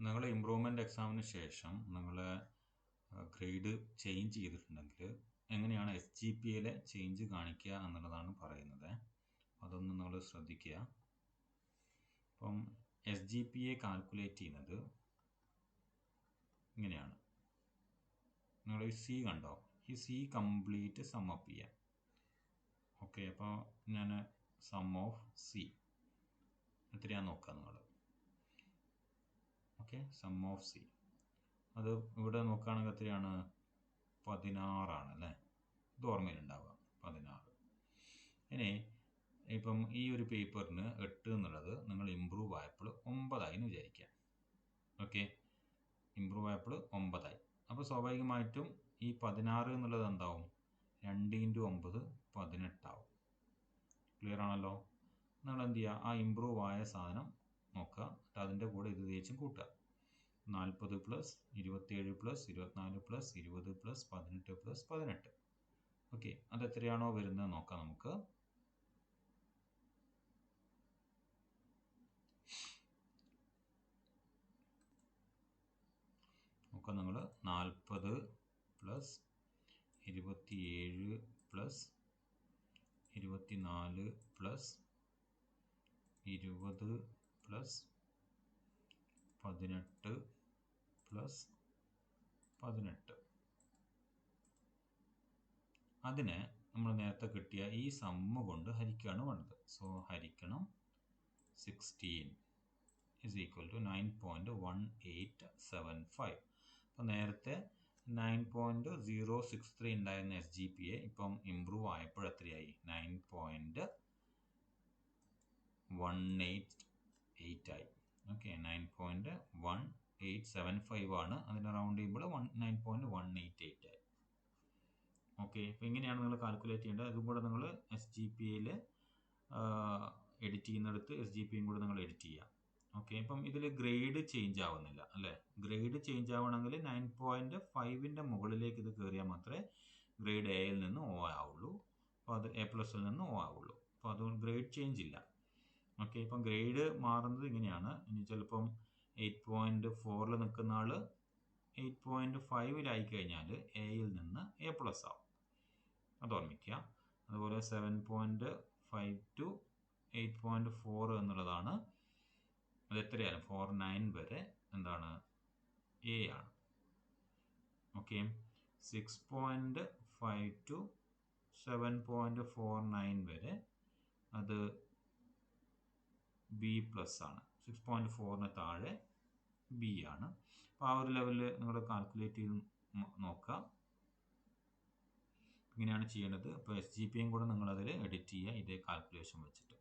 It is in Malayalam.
നിങ്ങൾ ഇമ്പ്രൂവ്മെൻ്റ് എക്സാമിന് ശേഷം നിങ്ങൾ ഗ്രേഡ് ചേഞ്ച് ചെയ്തിട്ടുണ്ടെങ്കിൽ എങ്ങനെയാണ് SGPAയിലെ ചേഞ്ച് കാണിക്കുക എന്നുള്ളതാണ് പറയുന്നത്. അതൊന്ന് നിങ്ങൾ ശ്രദ്ധിക്കുക. അപ്പം SGPA കാൽക്കുലേറ്റ് ചെയ്യുന്നത് ഇങ്ങനെയാണ്. നിങ്ങൾ ഈ C കണ്ടോ? ഈ C കംപ്ലീറ്റ് സം അപ്പ് ചെയ്യാം. ഓക്കെ, അപ്പോൾ ഞാൻ സം ഓഫ് C എത്രയാണെന്ന് നോക്കാം നിങ്ങൾ. ഓക്കെ, സം ഓഫ് C അത് ഇവിടെ നോക്കുകയാണെങ്കിൽ എത്രയാണ്? 16 ആണ് അല്ലേ? ഇത് ഓർമ്മയിലുണ്ടാവുക 16. ഇനി ഇപ്പം ഈ ഒരു പേപ്പറിന് 8 എന്നുള്ളത് നിങ്ങൾ ഇമ്പ്രൂവ് ആയപ്പോൾ 9 ആയി എന്ന് വിചാരിക്കാം. ഓക്കെ, ഇമ്പ്രൂവ് ആയപ്പോൾ 9 ആയി. അപ്പോൾ സ്വാഭാവികമായിട്ടും ഈ 16 എന്നുള്ളത് എന്താവും? 2 × 9 18 ആവും. ക്ലിയർ ആണല്ലോ? നിങ്ങൾ എന്ത് ചെയ്യുക? ആ ഇമ്പ്രൂവ് ആയ സാധനം നോക്കുക, അതിൻ്റെ കൂടെ ഇത് തേച്ചും കൂട്ടുക. 40 + 27 + 24 + 20 + 18 + 18. ഓക്കെ, അതെത്രയാണോ വരുന്നത് നോക്കാം നമുക്ക്. നോക്കാം നിങ്ങൾ. 40 + 27 + 24 + 20 + 18 + 18. അതിനെ നമ്മൾ നേരത്തെ കിട്ടിയ ഈ സമ്മ് കൊണ്ട് ഹരിക്കുകയാണ് വേണ്ടത്. സോ ഹരിക്കണം 16 = 9.1875. അപ്പോൾ നേരത്തെ 9.063 ഉണ്ടായിരുന്ന SGPA ഇപ്പം ഇമ്പ്രൂവ് ആയപ്പോൾ എത്രയായി? 9.188 ആയി. ഓക്കെ, 9.1875 ആണ്. അതിന് റൗണ്ട് ചെയ്യുമ്പോൾ 9.188 ആയി. ഓക്കെ, അപ്പോൾ ഇങ്ങനെയാണ് നിങ്ങൾ കാൽക്കുലേറ്റ് ചെയ്യേണ്ടത്. അതും കൂടെ നിങ്ങൾ SGPAയിൽ എഡിറ്റ് ചെയ്യുന്നിടത്ത് SGPAയും കൂടെ നിങ്ങൾ എഡിറ്റ് ചെയ്യുക. ഓക്കെ, ഇപ്പം ഇതിൽ ഗ്രേഡ് ചേഞ്ച് ആവുന്നില്ല അല്ലേ? ഗ്രേഡ് ചേഞ്ച് ആവണമെങ്കിൽ 9.5ൻ്റെ മുകളിലേക്ക് ഇത് കയറിയാൽ മാത്രമേ ഗ്രേഡ് Aയിൽ നിന്ന് O ആവുള്ളൂ. അപ്പോൾ അത് A+ നിന്ന് O ആവുള്ളൂ. അപ്പോൾ അതുകൊണ്ട് ഗ്രേഡ് ചേഞ്ച് ഇല്ല. ഓക്കെ, ഇപ്പം ഗ്രേഡ് മാറുന്നത് ഇങ്ങനെയാണ്. ഇനി ചിലപ്പം 8.4 നിൽക്കുന്ന ആൾ 8.5 കഴിഞ്ഞാൽ Aയിൽ നിന്ന് A+ ആവും. അത് ഓർമ്മിക്കുക. അതുപോലെ 7.5 to 8.4 എന്നുള്ളതാണ്. അത് എത്രയാണ്? 49 വരെ എന്താണ്? A ആണ്. ഓക്കെ, 6.5 to 7.49 വരെ അത് B+ ആണ്. 6.4ന് താഴെ B ആണ്. അപ്പോൾ ആ ഒരു ലെവലിൽ നിങ്ങൾ കാൽക്കുലേറ്റ് ചെയ്ത് നോക്കുക. ഇങ്ങനെയാണ് ചെയ്യേണ്ടത്. അപ്പോൾ SGPAയും കൂടെ നിങ്ങളതിൽ എഡിറ്റ് ചെയ്യുക ഇതേ കാൽക്കുലേഷൻ വെച്ചിട്ട്.